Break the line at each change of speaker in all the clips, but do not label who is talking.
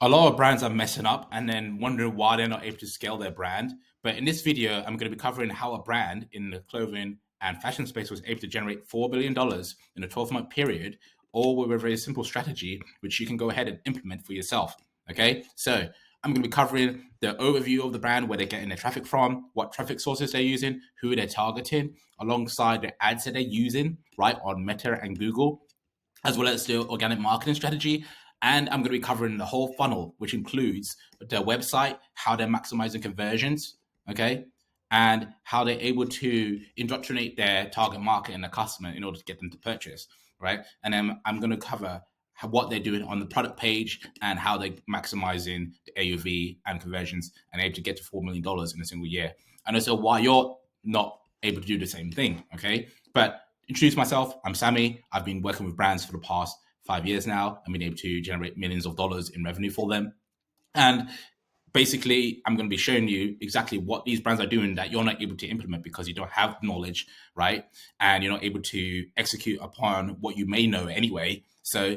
A lot of brands are messing up and then wondering why they're not able to scale their brand. But in this video, I'm going to be covering how a brand in the clothing and fashion space was able to generate $4 billion in a 12-month period, all with a very simple strategy, which you can go ahead and implement for yourself. Okay, so I'm going to be covering the overview of the brand, where they're getting their traffic from, what traffic sources they're using, who they're targeting, alongside the ads that they're using, right, on Meta and Google, as well as the organic marketing strategy. And I'm going to be covering the whole funnel, which includes their website, how they're maximizing conversions, okay, and how they're able to indoctrinate their target market and the customer in order to get them to purchase, right? And then I'm going to cover what they're doing on the product page and how they're maximizing the AOV and conversions and able to get to $4 million in a single year. And also why you're not able to do the same thing, okay? But introduce myself. I'm Sammy. I've been working with brands for the past 5 years now. I've been able to generate millions of dollars in revenue for them. And basically, I'm going to be showing you exactly what these brands are doing that you're not able to implement because you don't have knowledge, right? And you're not able to execute upon what you may know anyway. So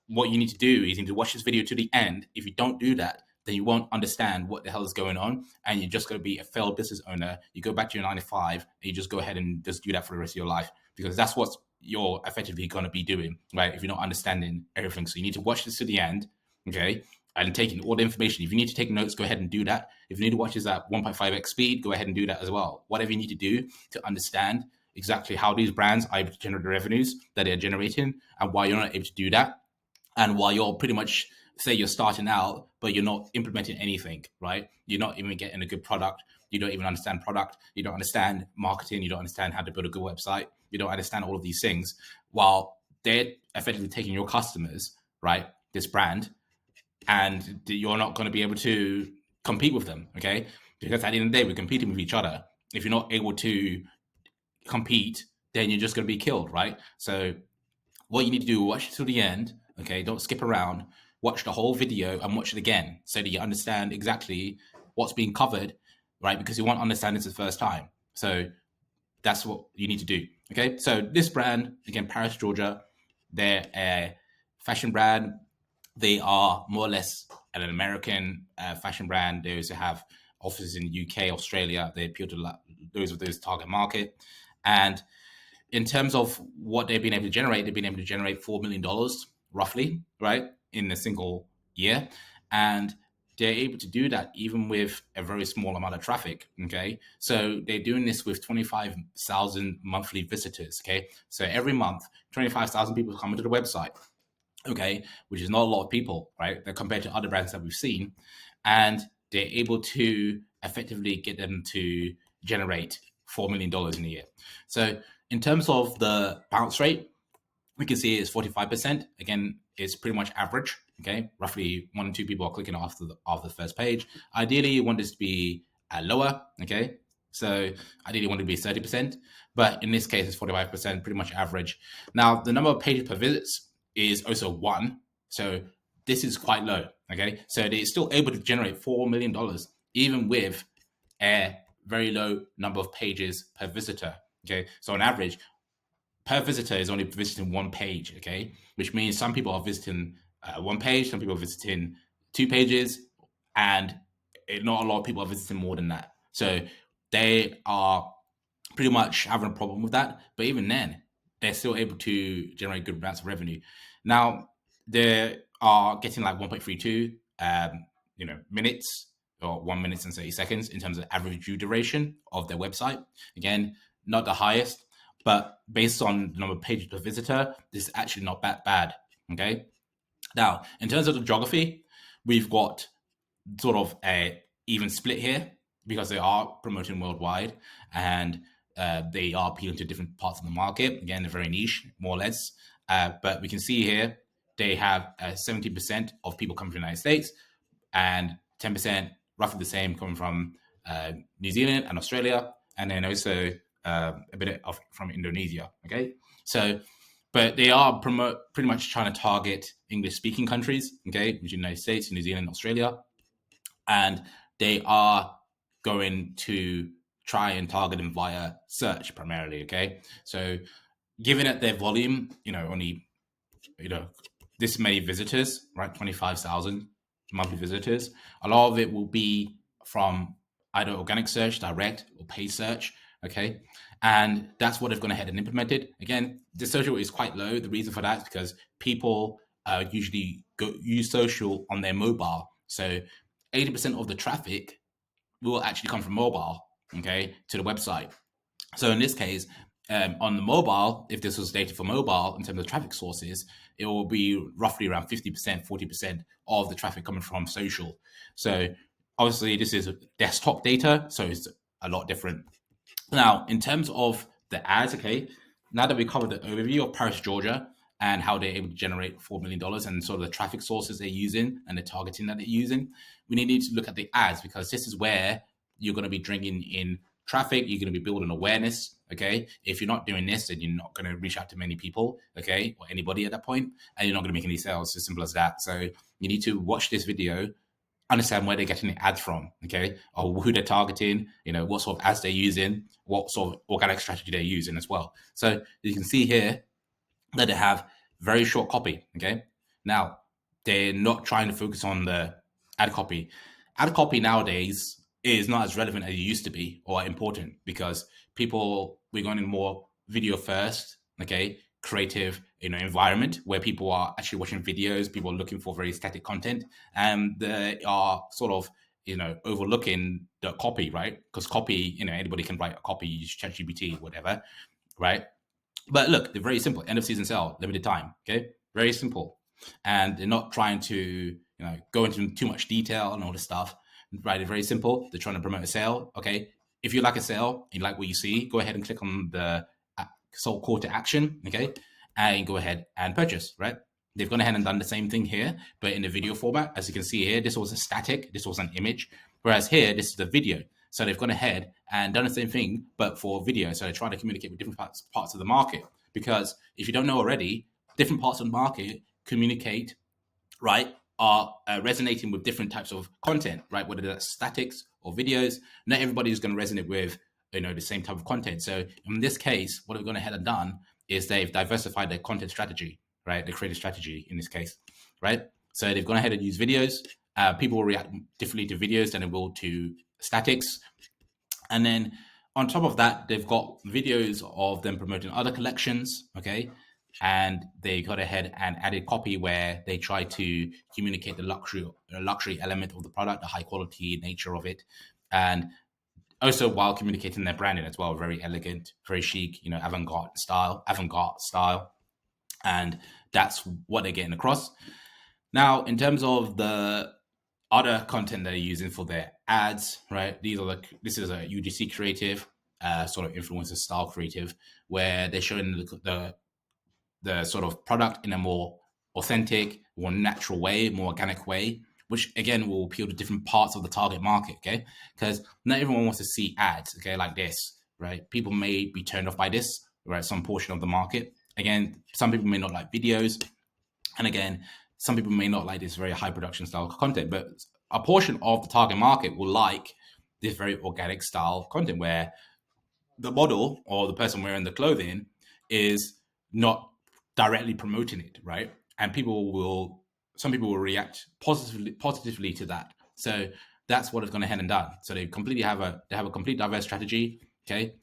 what you need to do is you need to watch this video to the end. If you don't do that, then you won't understand what the hell is going on, and you're just going to be a failed business owner. You go back to your 9 to 5, and you just go ahead and just do that for the rest of your life, because that's what you're effectively going to be doing, right? If you're not understanding everything. So you need to watch this to the end, okay? And taking all the information. If you need to take notes, go ahead and do that. If you need to watch this at 1.5x speed, go ahead and do that as well. Whatever you need to do to understand exactly how these brands are able to generate the revenues that they're generating and why you're not able to do that, and while you're pretty much, say you're starting out, but you're not implementing anything, right? You're not even getting a good product. You don't even understand product. You don't understand marketing. You don't understand how to build a good website. You don't understand all of these things, while they're effectively taking your customers, right? This brand, and you're not going to be able to compete with them, okay? Because at the end of the day, we're competing with each other. If you're not able to compete, then you're just going to be killed, right? So what you need to do, watch it till the end, okay? Don't skip around. Watch the whole video and watch it again so that you understand exactly what's being covered, right? Because you won't understand this the first time. So that's what you need to do, okay? So this brand, again, Paris, Georgia, they're a fashion brand. They are more or less an American fashion brand. They also have offices in the UK, Australia. They appeal to those target market. And in terms of what they've been able to generate, they've been able to generate $4 million roughly, right, in a single year. And they're able to do that even with a very small amount of traffic. Okay. So they're doing this with 25,000 monthly visitors. Okay. So every month, 25,000 people come into the website. Okay. Which is not a lot of people, right? They're compared to other brands that we've seen. And they're able to effectively get them to generate $4 million in a year. So in terms of the bounce rate, we can see it's 45%. Again, it's pretty much average. Okay, roughly 1 or 2 people are clicking after the first page. Ideally, you want this to be lower. Okay, so ideally, you want it to be 30%, but in this case, it's 45%, pretty much average. Now, the number of pages per visits is also 1, so this is quite low. Okay, so they're still able to generate $4 million even with a very low number of pages per visitor. Okay, so on average, per visitor is only visiting 1 page. Okay, which means some people are visiting 1 page, some people are visiting 2 pages, and not a lot of people are visiting more than that. So they are pretty much having a problem with that. But even then, they're still able to generate good amounts of revenue. Now they are getting like 1.32 minutes, or 1 minute and 30 seconds in terms of average view duration of their website. Again, not the highest, but based on the number of pages per visitor, this is actually not that bad. Okay. Now, in terms of the geography, we've got sort of a even split here because they are promoting worldwide, and they are appealing to different parts of the market. Again, they're very niche, more or less. But we can see here they have 70% of people coming from the United States, and 10%, roughly the same, coming from New Zealand and Australia, and then also a bit of from Indonesia. Okay, so but they are pretty much trying to target English-speaking countries. Okay, which is the United States, New Zealand, Australia, and they are going to try and target them via search primarily. Okay, so given at their volume, only this many visitors, right, 25,000. monthly visitors. A lot of it will be from either organic search, direct, or paid search. Okay. And that's what they've gone ahead and implemented. Again, the social is quite low. The reason for that is because people usually use social on their mobile. So 80% of the traffic will actually come from mobile, okay, to the website. So in this case, on the mobile, if this was data for mobile in terms of traffic sources, it will be roughly around 50%, 40% of the traffic coming from social. So obviously this is desktop data, so it's a lot different. Now, in terms of the ads, okay, now that we covered the overview of Paris, Georgia, and how they're able to generate $4 million and sort of the traffic sources they're using and the targeting that they're using, we need to look at the ads, because this is where you're going to be bringing in traffic, you're going to be building awareness, okay? If you're not doing this, then you're not going to reach out to many people, okay, or anybody at that point, and you're not going to make any sales, as simple as that. So you need to watch this video, understand where they're getting the ads from, okay, or who they're targeting, what sort of ads they're using, what sort of organic strategy they're using as well. So you can see here that they have very short copy, okay. Now, they're not trying to focus on the ad copy. Ad copy nowadays is not as relevant as it used to be or important, because we're going in more video first, okay, creative environment where people are actually watching videos, people are looking for very static content, and they are sort of overlooking the copy, right? Because copy, anybody can write a copy, use ChatGPT, whatever, right? But look, they're very simple. End of season sale, limited time. Okay, very simple, and they're not trying to go into too much detail and all this stuff. Right, they're very simple. They're trying to promote a sale. Okay, if you like a sale, you like what you see, go ahead and click on the sole call to action. Okay, and go ahead and purchase. Right. They've gone ahead and done the same thing here, but in the video format. As you can see here, this was a static, this was an image, whereas here, this is the video. So they've gone ahead and done the same thing, but for video. So they're trying to communicate with different parts of the market. Because if you don't know already, different parts of the market communicate, right, are resonating with different types of content, right? Whether that's statics or videos, not everybody is going to resonate with the same type of content. So in this case, what they've gone ahead and done is they've diversified their content strategy, right? The creative strategy in this case, right? So they've gone ahead and used videos. People will react differently to videos than they will to statics. And then on top of that, they've got videos of them promoting other collections, okay? And they got ahead and added copy where they try to communicate the luxury element of the product, the high quality nature of it, and also while communicating their branding as well. Very elegant, very chic, avant-garde style, and that's what they're getting across. Now, in terms of the other content they're using for their ads, right? This is a UGC creative, sort of influencer style creative, where they're showing the sort of product in a more authentic, more natural way, more organic way, which again will appeal to different parts of the target market, okay? Because not everyone wants to see ads, okay, like this, right? People may be turned off by this, right? Some portion of the market. Again, some people may not like videos. And again, some people may not like this very high production style content, but a portion of the target market will like this very organic style content where the model or the person wearing the clothing is not directly promoting it, right? And some people will react positively to that. So that's what it's gone ahead and done. So they have a complete diverse strategy, okay,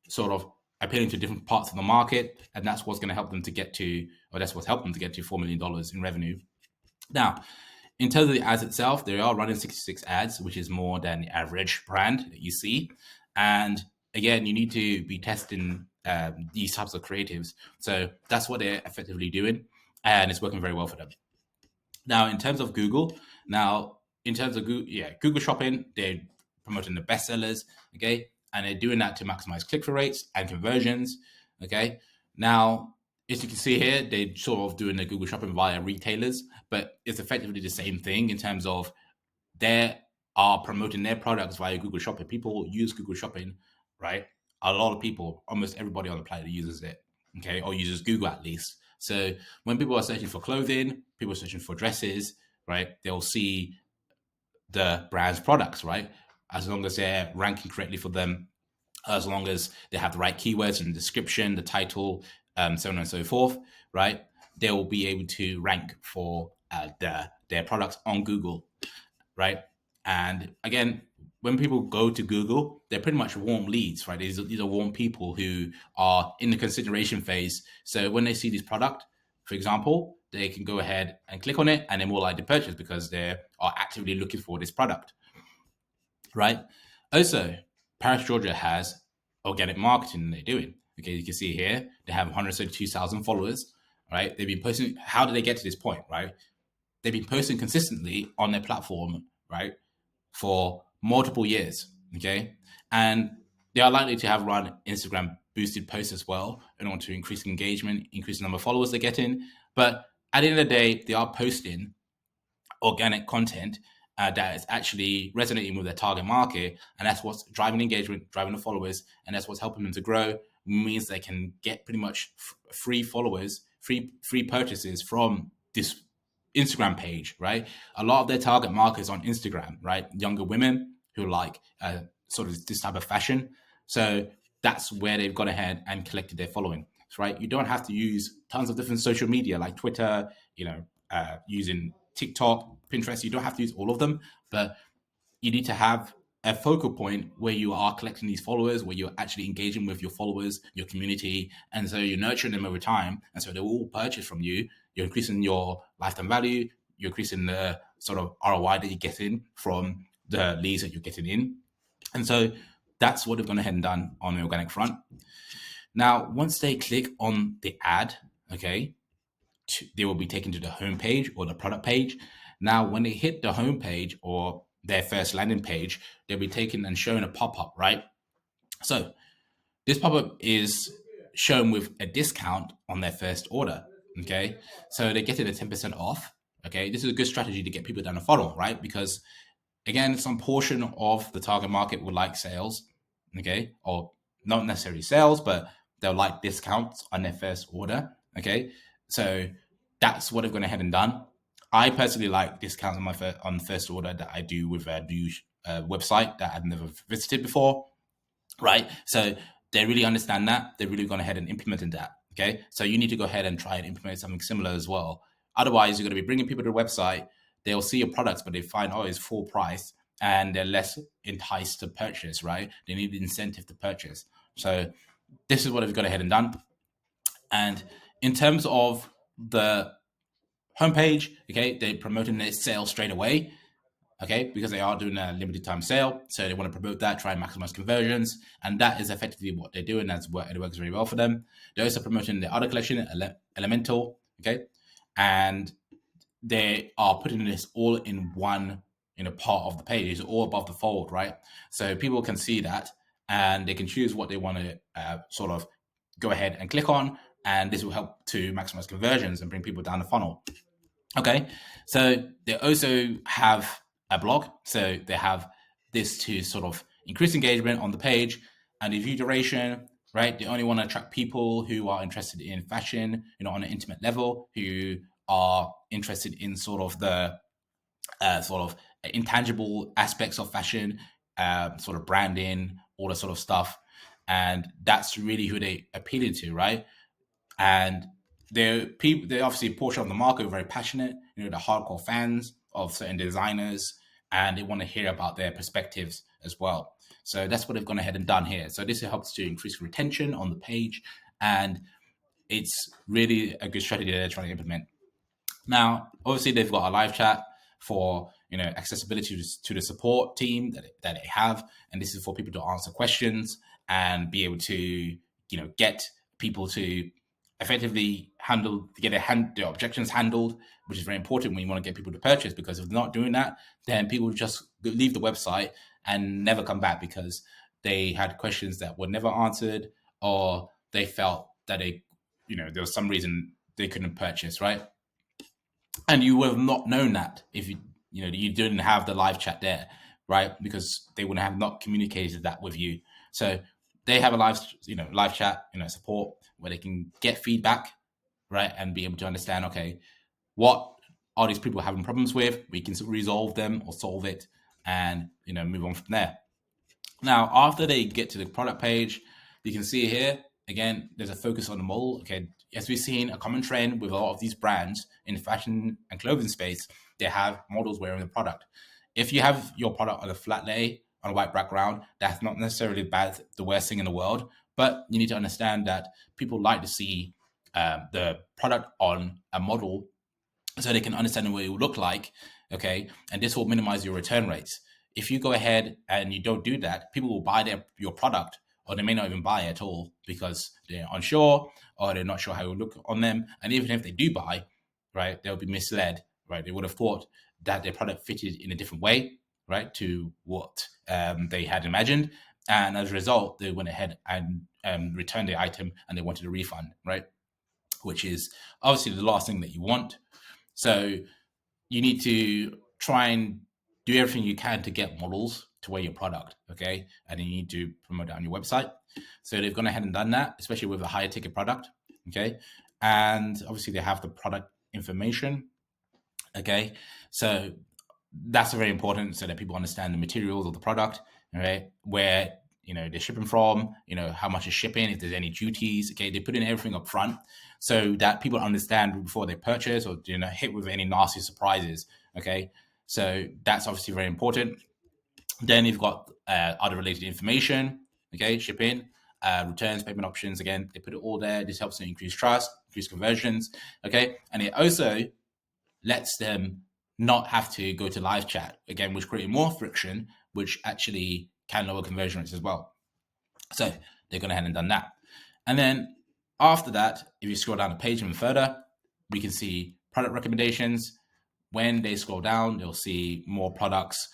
sort of appealing to different parts of the market, and that's what's going to help them to get to, or that's what's helped them to get to $4 million in revenue. Now, in terms of the ads itself, they are running 66 ads, which is more than the average brand that you see. And again, you need to be testing these types of creatives. So that's what they're effectively doing, and it's working very well for them. Now, in terms of Google, Google Shopping, they're promoting the bestsellers, okay, and they're doing that to maximize click-through rates and conversions, okay. Now, as you can see here, they're sort of doing the Google Shopping via retailers, but it's effectively the same thing in terms of they are promoting their products via Google Shopping. People use Google Shopping, right? A lot of people, almost everybody on the planet uses it, okay, or uses Google at least. So when people are searching for clothing, people are searching for dresses, right? They'll see the brand's products, right? As long as they're ranking correctly for them, as long as they have the right keywords in the description, the title, so on and so forth, right? They will be able to rank for their products on Google. right? And again, when people go to Google, they're pretty much warm leads, right? These are warm people who are in the consideration phase. So when they see this product, for example, they can go ahead and click on it and they're more likely to purchase because they are actively looking for this product, right? Also, Paris, Georgia has organic marketing they're doing. Okay, you can see here, they have 132,000 followers, right? They've been posting, how did they get to this point, right? They've been posting consistently on their platform, right, for multiple years, okay? And they are likely to have run Instagram boosted posts as well in order to increase engagement, increase the number of followers they're getting. But at the end of the day, they are posting organic content that is actually resonating with their target market, and that's what's driving engagement, driving the followers, and that's what's helping them to grow. Means they can get pretty much free followers, free purchases from this Instagram page, right? A lot of their target market is on Instagram, right? Younger women who like sort of this type of fashion. So that's where they've gone ahead and collected their following, right? You don't have to use tons of different social media like Twitter, using TikTok, Pinterest. You don't have to use all of them, but you need to have a focal point where you are collecting these followers, where you're actually engaging with your followers, your community, and so you're nurturing them over time, and so they will all purchase from you. You're increasing your lifetime value, you're increasing the sort of ROI that you're getting from the leads that you're getting in, and so that's what they've gone ahead and done on the organic front. Now, once they click on the ad, okay, they will be taken to the home page or the product page. Now, when they hit the home page or their first landing page, they'll be taken and shown a pop-up, right? So this pop-up is shown with a discount on their first order, okay? So they get it at 10% off, okay? This is a good strategy to get people down the funnel, right? Because again, some portion of the target market would like sales, okay? Or not necessarily sales, but they'll like discounts on their first order, okay? So that's what I've gone ahead and done. I personally like discounts on my first order that I do with a new website that I've never visited before, right? So they really understand that. They've really gone ahead and implemented that, okay? So you need to go ahead and try and implement something similar as well. Otherwise, you're going to be bringing people to the website. They'll see your products, but they find, oh, it's full price, and they're less enticed to purchase, right? They need the incentive to purchase. So this is what I've gone ahead and done. And in terms of the homepage, okay, they're promoting their sale straight away, okay, because they are doing a limited time sale. So they want to promote that, try and maximize conversions. And that is effectively what they're doing. It works very well for them. They're also promoting the other collection, Elemental, okay, and they are putting this all in one part of the page. It's all above the fold, right? So people can see that and they can choose what they want to sort of go ahead and click on, and this will help to maximize conversions and bring people down the funnel. Okay, so they also have a blog, so they have this to sort of increase engagement on the page and the view duration, right? They only want to attract people who are interested in fashion, on an intimate level, who are interested in sort of the sort of intangible aspects of fashion, sort of branding, all that sort of stuff. And that's really who they appealing to, right? And they're obviously a portion of the market are very passionate, the hardcore fans of certain designers, and they want to hear about their perspectives as well. So that's what they've gone ahead and done here. So this helps to increase retention on the page, and it's really a good strategy they're trying to implement. Now, obviously, they've got a live chat for accessibility to the support team that they have, and this is for people to answer questions and be able to get people to effectively get their objections handled, which is very important when you want to get people to purchase, because if they're not doing that, then people just leave the website and never come back because they had questions that were never answered, or they felt that there was some reason they couldn't purchase, right? And you would have not known that if you didn't have the live chat there, right? Because they would have not communicated that with you. So they have a live chat, support where they can get feedback, right, and be able to understand, okay, what are these people having problems with? We can resolve them or solve it, and move on from there. Now, after they get to the product page, you can see here again, there's a focus on the model. Okay, as we've seen, a common trend with a lot of these brands in fashion and clothing space, they have models wearing the product. if you have your product on a flat lay on a white background, that's not necessarily the worst thing in the world. But you need to understand that people like to see the product on a model so they can understand what it will look like. Okay, and this will minimize your return rates. If you go ahead and you don't do that, people will buy your product, or they may not even buy at all because they're unsure or they're not sure how it will look on them. And even if they do buy, right, they'll be misled. Right, they would have thought that their product fitted in a different way, right, to what they had imagined, and as a result, they went ahead and returned the item and they wanted a refund, right, which is obviously the last thing that you want. So you need to try and do everything you can to get models to wear your product, okay? And you need to promote it on your website. So they've gone ahead and done that, especially with a higher ticket product, okay? And obviously they have the product information, okay? So that's very important so that people understand the materials of the product, right? Where they're shipping from, how much is shipping, if there's any duties, okay? They put in everything up front so that people understand before they purchase or hit with any nasty surprises, okay? So that's obviously very important. Then you've got other related information, okay? Shipping, returns, payment options. Again, they put it all there. This helps to increase trust, increase conversions, okay? And it also lets them not have to go to live chat again, which creates more friction, which actually can lower conversion rates as well. So they've gone ahead and done that. And then after that, if you scroll down the page even further, we can see product recommendations. When they scroll down, they'll see more products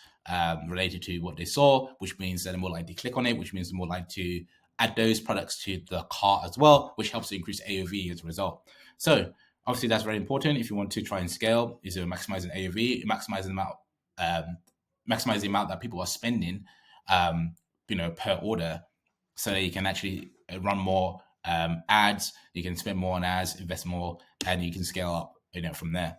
related to what they saw, which means that they're more likely to click on it, which means they're more likely to add those products to the cart as well, which helps to increase AOV as a result. So obviously that's very important if you want to try and scale, is to maximize an AOV, maximize the amount that people are spending per order, so that you can actually run more ads, you can spend more on ads, invest more, and you can scale up from there.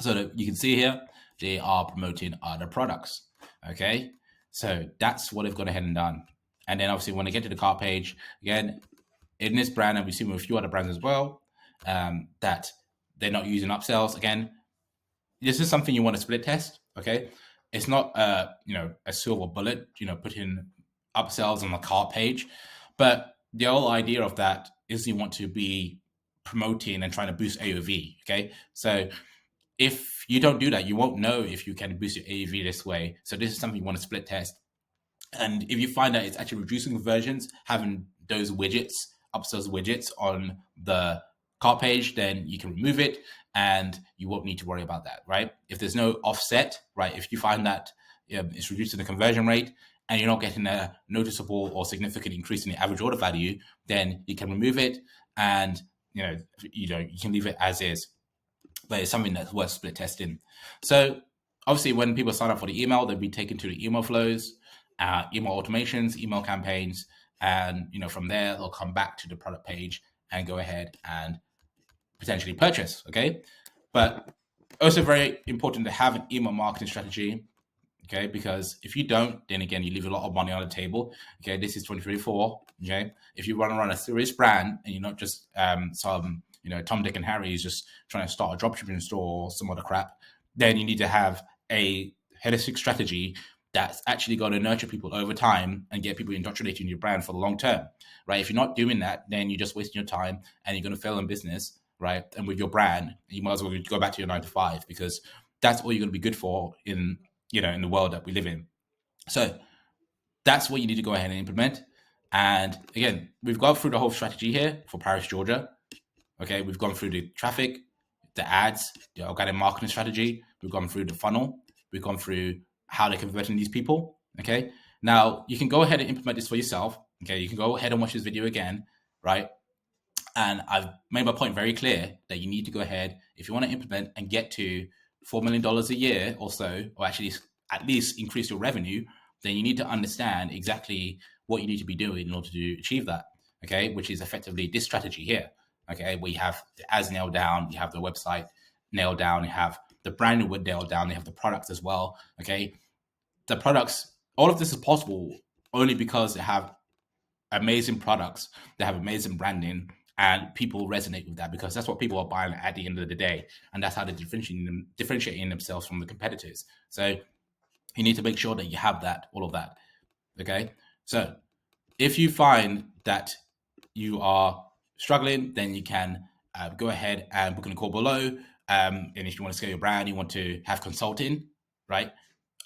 So that you can see here, they are promoting other products. Okay, so that's what they've gone ahead and done. And then obviously when they get to the cart page, again, in this brand, and we've seen with a few other brands as well, that they're not using upsells. Again, this is something you want to split test. Okay, it's not a silver bullet, putting upsells on the cart page, but the whole idea of that is you want to be promoting and trying to boost AOV. Okay, so if you don't do that, you won't know if you can boost your AOV this way. So this is something you want to split test. And if you find that it's actually reducing conversions, having those widgets, upsells widgets on the cart page, then you can remove it and you won't need to worry about that, right? If there's no offset, right? If you find that it's reducing the conversion rate and you're not getting a noticeable or significant increase in the average order value, then you can remove it and you can leave it as is. But it's something that's worth split testing. So obviously when people sign up for the email, they'll be taken to the email flows, email automations, email campaigns, and from there they'll come back to the product page and go ahead and potentially purchase. Okay, but also very important to have an email marketing strategy. Okay, because if you don't, then again you leave a lot of money on the table. Okay, this is 2024. Okay, if you want to run a serious brand and you're not just some Tom, Dick, and Harry is just trying to start a dropshipping store or some other crap, then you need to have a holistic strategy that's actually going to nurture people over time and get people indoctrinated in your brand for the long term, right? If you're not doing that, then you're just wasting your time and you're going to fail in business, right? And with your brand, you might as well go back to your 9 to 5 because that's all you're going to be good for in the world that we live in. So that's what you need to go ahead and implement. And again, we've gone through the whole strategy here for Paris, Georgia. Okay, we've gone through the traffic, the ads, the organic marketing strategy. We've gone through the funnel. We've gone through how they're converting these people. Okay, now you can go ahead and implement this for yourself. Okay, you can go ahead and watch this video again, right? And I've made my point very clear that you need to go ahead, if you want to implement and get to $4 million a year or so, or actually at least increase your revenue, then you need to understand exactly what you need to be doing in order to achieve that. Okay, which is effectively this strategy here. Okay, where you have the ads nailed down, you have the website nailed down, you have the branding nailed down, you have the products as well. Okay, the products, all of this is possible only because they have amazing products, they have amazing branding, and people resonate with that because that's what people are buying at the end of the day, and that's how they're differentiating themselves from the competitors. So You need to make sure that you have that, all of that. Okay. So if you find that you are struggling, then you can go ahead and book in a call below. And if you want to scale your brand, you want to have consulting, right,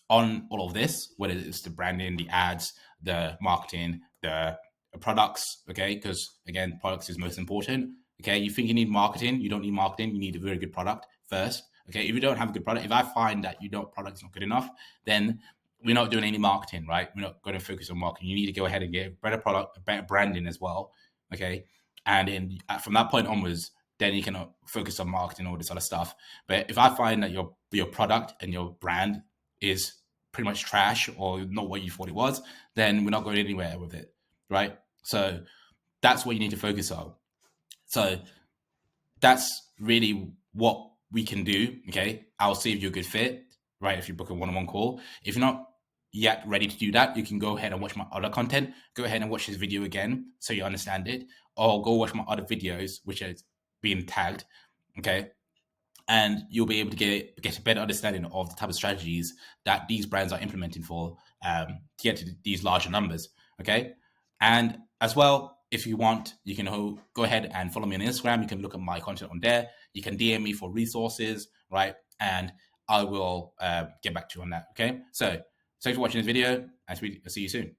on all of this, whether it's the branding, the ads, the marketing, the products, okay? Because again, products is most important. Okay, you think you need marketing, you don't need marketing, you need a very good product first. Okay, if you don't have a good product, if I find that your product is not good enough, then we're not doing any marketing, right? We're not going to focus on marketing. You need to go ahead and get a better product, a better branding as well. Okay, and then from that point onwards, then you can focus on marketing, all this other stuff. But if I find that your product and your brand is pretty much trash or not what you thought it was, then we're not going anywhere with it, right? So that's what you need to focus on. So that's really what we can do. Okay, I'll see if you're a good fit, right? If you book a one-on-one call. If you're not yet ready to do that, you can go ahead and watch my other content. Go ahead and watch this video again so you understand it, or go watch my other videos which are being tagged. Okay, and you'll be able to get a better understanding of the type of strategies that these brands are implementing for to get to these larger numbers. Okay, and as well, if you want, you can go ahead and follow me on Instagram. You can look at my content on there. You can DM me for resources, right? And I will get back to you on that. Okay, so thanks for watching this video, and I'll see you soon.